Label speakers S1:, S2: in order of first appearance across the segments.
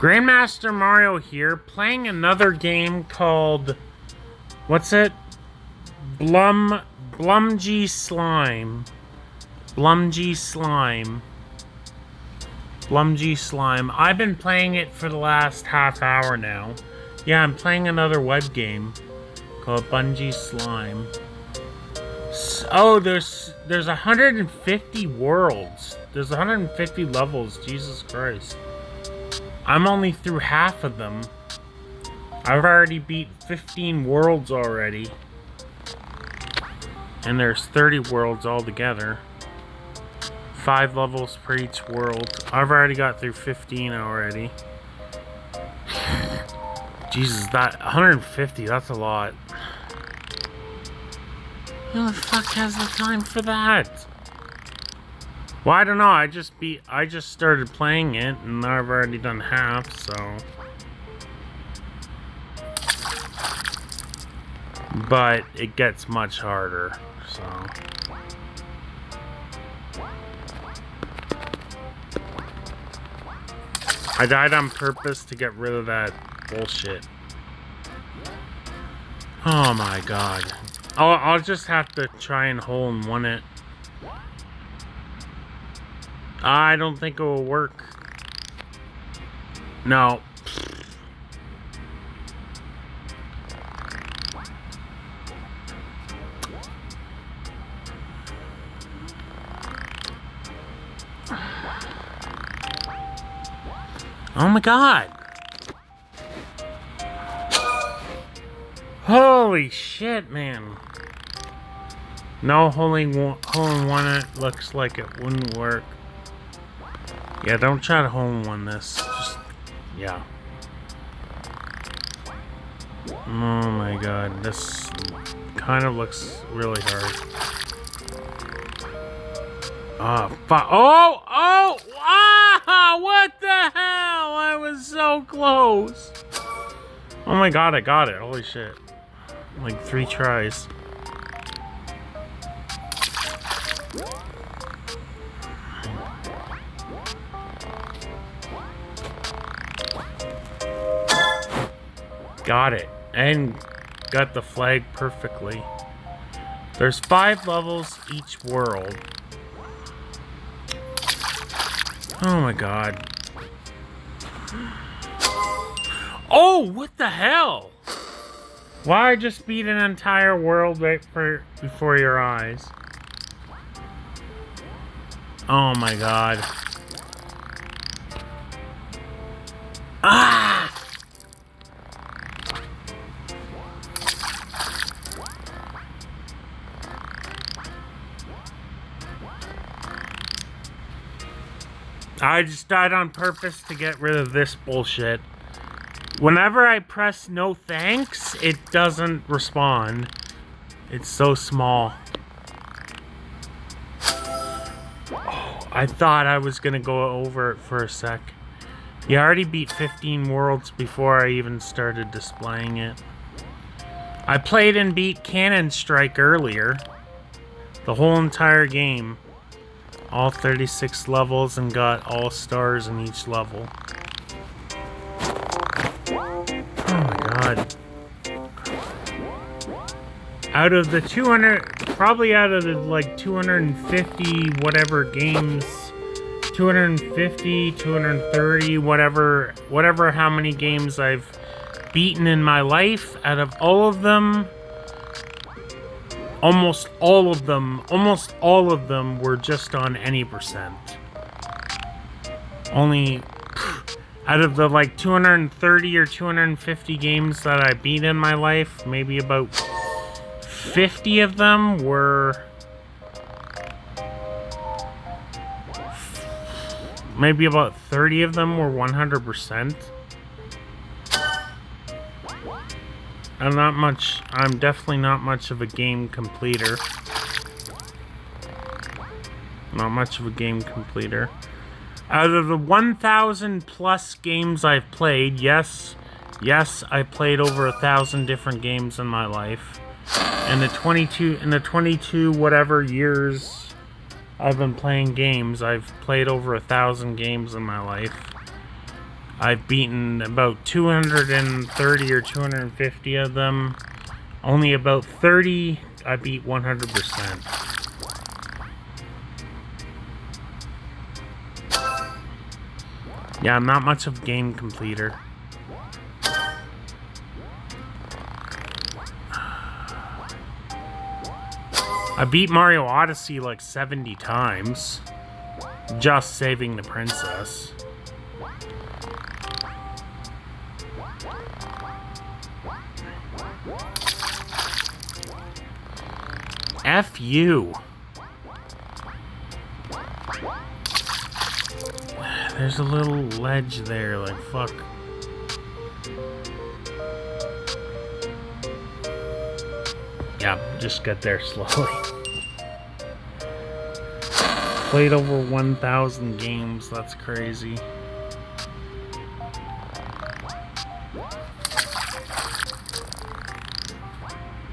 S1: Grandmaster Mario here, playing another game called, what's it? Blumgi Slime. Blumgi Slime. Blumgi Slime. I've been playing it for the last half hour now. Yeah, I'm playing another web game called Bungie Slime. Oh, there's 150 worlds. There's 150 levels. Jesus Christ. I'm only through half of them. I've already beat 15 worlds already. And there's 30 worlds altogether. 5 levels per each world. I've already got through 15 already. Jesus, that 150, that's a lot. Who the fuck has the time for that? Well, I don't know. I just started playing it, and I've already done half, so. But it gets much harder, so. I died on purpose to get rid of that bullshit. Oh my god. I'll just have to try and hole in one it. I don't think it will work. No. Oh my god. Holy shit, man. No hole in one it looks like it wouldn't work. Yeah, don't try to hole in one this. Just, yeah. Oh my god, this kind of looks really hard. Oh, fuck. Oh! Oh! Ah! What the hell? I was so close. Oh my god, I got it. Holy shit. Like 3 tries. Got it. And got the flag perfectly. There's 5 levels each world. Oh my god. Oh, what the hell? Why just beat an entire world right before your eyes? Oh my god. Ah! I just died on purpose to get rid of this bullshit. Whenever I press no thanks, it doesn't respond. It's so small. Oh, I thought I was gonna go over it for a sec. You already beat 15 worlds before I even started displaying it. I played and beat Cannon Strike earlier. The whole entire game. All 36 levels and got all stars in each level. Oh my god. Out of the 200, probably out of the like 250 whatever games, 250, 230, whatever how many games I've beaten in my life, out of all of them, almost all of them were just on any percent. Only out of the like 230 or 250 games that I beat in my life, maybe about 50 of them were... Maybe about 30 of them were 100%. I'm definitely not much of a game completer. Not much of a game completer. Out of the 1,000 plus games I've played, yes, I played over 1,000 different games in my life. In the 22 whatever years I've been playing games, I've played over 1,000 games in my life. I've beaten about 230 or 250 of them. Only about 30 I beat 100%. Yeah, I'm not much of a game completer. I beat Mario Odyssey like 70 times. Just saving the princess. F you. There's a little ledge there, like fuck. Yeah, just get there slowly. Played over 1,000 games, that's crazy.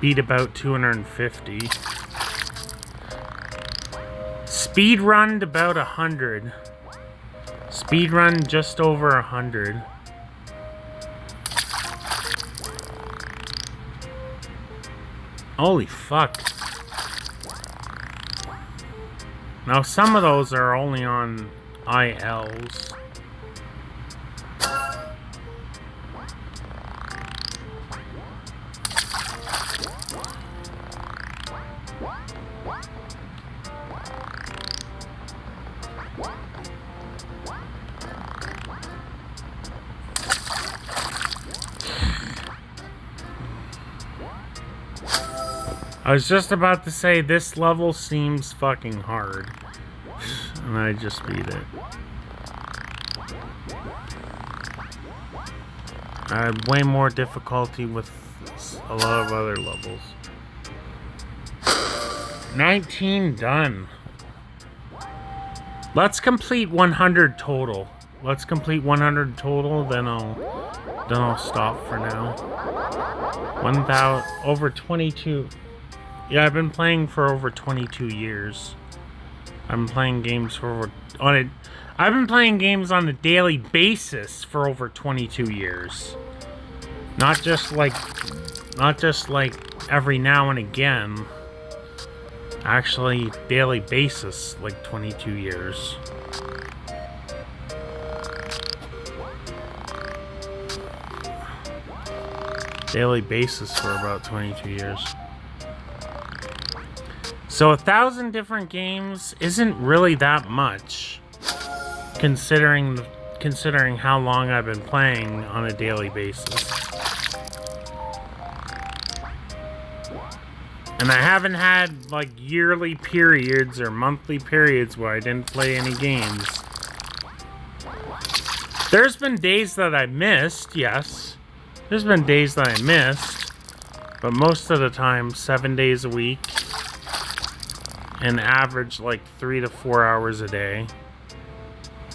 S1: Beat about 250. Speedrunned about 100. Speedrun just over 100. Holy fuck. Now some of those are only on ILs. I was just about to say this level seems fucking hard. And I just beat it. I had way more difficulty with a lot of other levels. 19 done. Let's complete 100 total. Let's complete 100 total, then I'll stop for now. 1,000 over 22. Yeah, I've been playing for over 22 years. I've been playing games for I've been playing games on a daily basis for over 22 years. Not just like every now and again. Actually, daily basis, like 22 years. Daily basis for about 22 years. So 1,000 different games isn't really that much, considering how long I've been playing on a daily basis. And I haven't had like yearly periods or monthly periods where I didn't play any games. There's been days that I missed, yes. There's been days that I missed, but most of the time, 7 days a week. And average like 3 to 4 hours a day.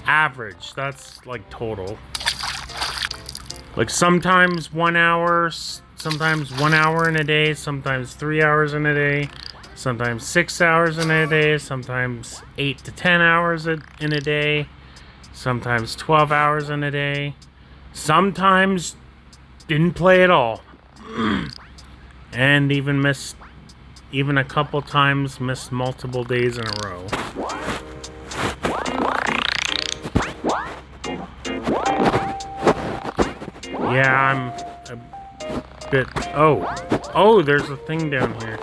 S1: Average, that's like total. Like sometimes 1 hour, sometimes 1 hour in a day, sometimes 3 hours in a day, sometimes 6 hours in a day, sometimes 8 to 10 hours in a day, sometimes 12 hours in a day, sometimes didn't play at all. And even a couple times missed multiple days in a row. Yeah, I'm a bit... Oh, there's a thing down here.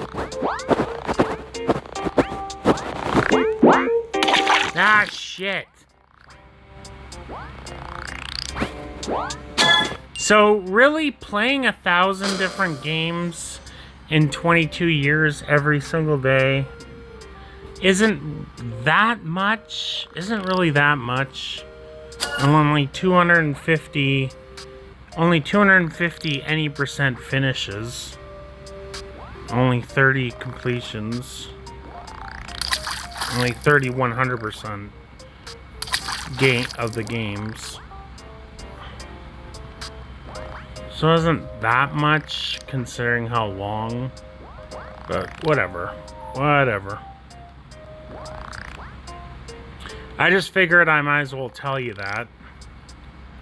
S1: Ah, shit. So, really playing 1,000 different games in 22 years every single day isn't that much. Isn't really that much. And only 250 any percent finishes. Only 30 completions. Only 30 100% of the games. So it isn't that much considering how long, but whatever. I just figured I might as well tell you that.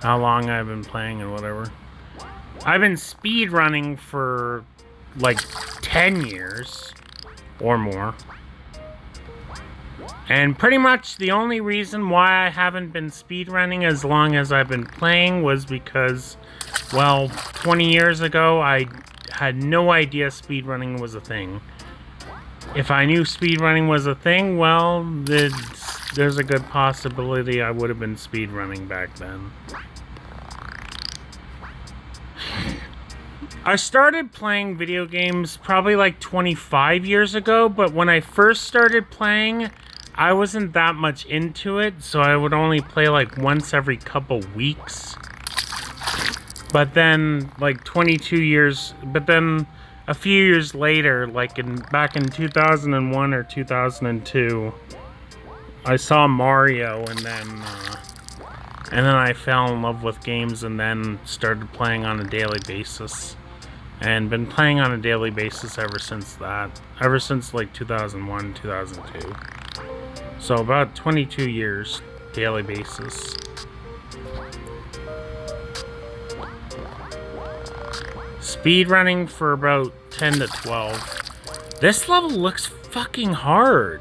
S1: how long I've been playing and whatever. I've been speedrunning for like 10 years or more. And pretty much the only reason why I haven't been speedrunning as long as I've been playing was because, well, 20 years ago, I had no idea speedrunning was a thing. If I knew speedrunning was a thing, well, there's a good possibility I would have been speedrunning back then. I started playing video games probably like 25 years ago, but when I first started playing, I wasn't that much into it, so I would only play like once every couple weeks. But then, like 22 years, but then a few years later, like back in 2001 or 2002, I saw Mario, and then I fell in love with games, and then started playing on a daily basis. And been playing on a daily basis ever since that. Ever since like 2001, 2002. So about 22 years, daily basis. Speedrunning for about 10 to 12. This level looks fucking hard.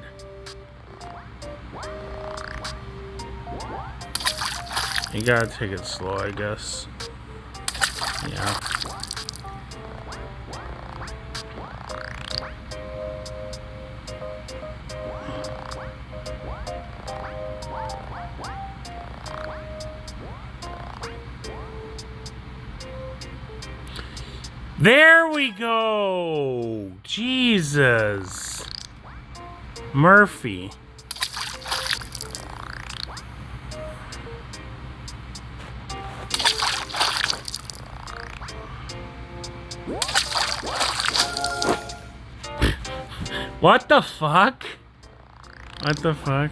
S1: You gotta take it slow, I guess. Yeah. There we go! Jesus! Murphy. What the fuck? What the fuck?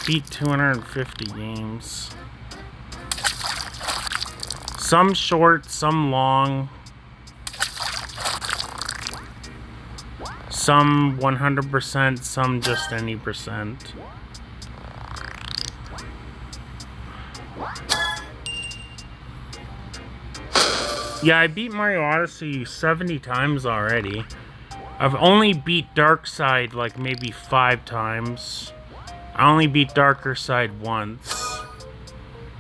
S1: beat 250 games. Some short, some long. Some 100%, some just any percent. Yeah, I beat Mario Odyssey 70 times already. I've only beat Dark Side like maybe 5 times. I only beat Darker Side once.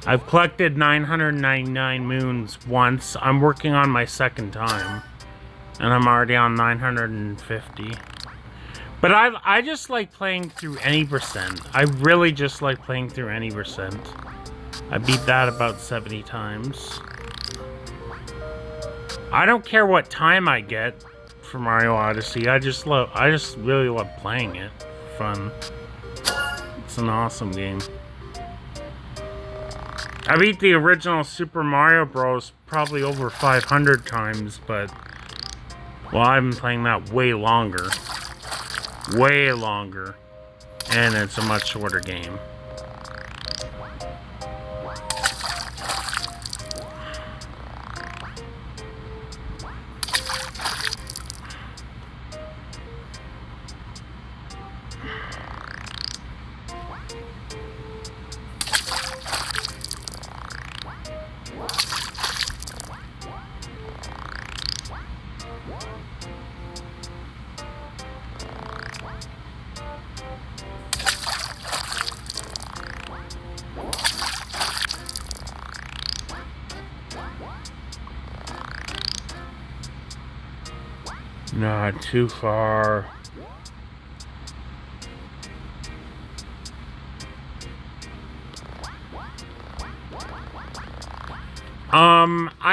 S1: I've collected 999 moons once. I'm working on my second time. And I'm already on 950. But I just like playing through any percent. I really just like playing through any percent. I beat that about 70 times. I don't care what time I get for Mario Odyssey. I just really love playing it for fun. It's an awesome game. I beat the original Super Mario Bros. Probably over 500 times, but... well, I've been playing that way longer. Way longer. And it's a much shorter game. Not too far.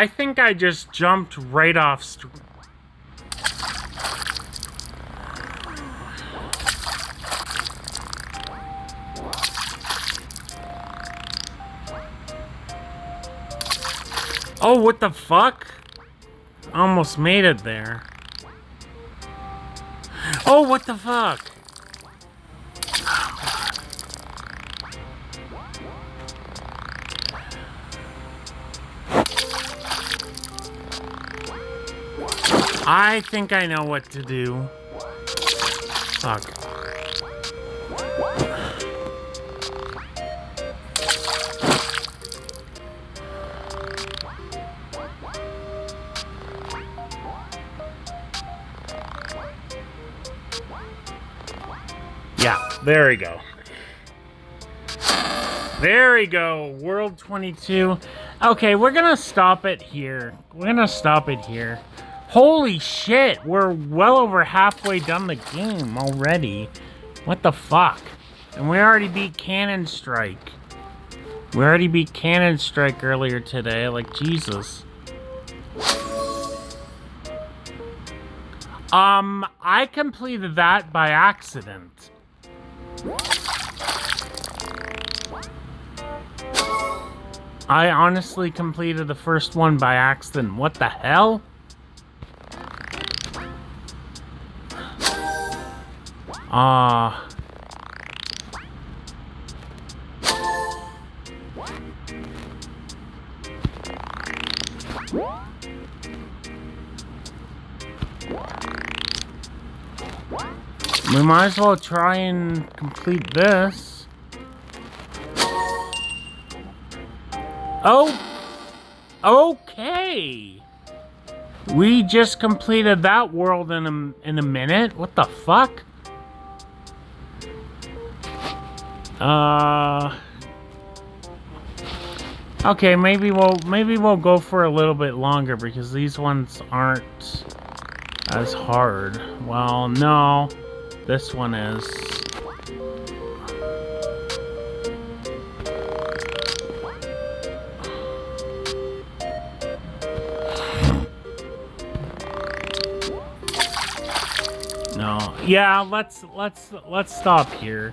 S1: I think I just jumped right off oh, what the fuck? Almost made it there. Oh, what the fuck? I think I know what to do. Fuck. There we go. There we go. World 22. Okay, we're gonna stop it here. Holy shit, we're well over halfway done the game already. What the fuck? And we already beat Cannon Strike. Earlier today, like Jesus. I completed that by accident. I honestly completed the first one by accident. What the hell? We might as well try and complete this. Oh! Okay! We just completed that world in a minute? What the fuck? Okay, maybe we'll go for a little bit longer because these ones aren't as hard. Well, no. This one is. No. Yeah, let's stop here.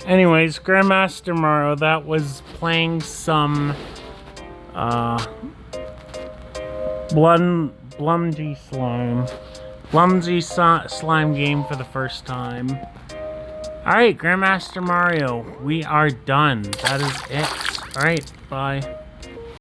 S1: Anyways, Grandmaster Mario, that was playing some blumgi slime game for the first time. Alright, Grandmaster Mario, we are done. That is it. Alright, bye.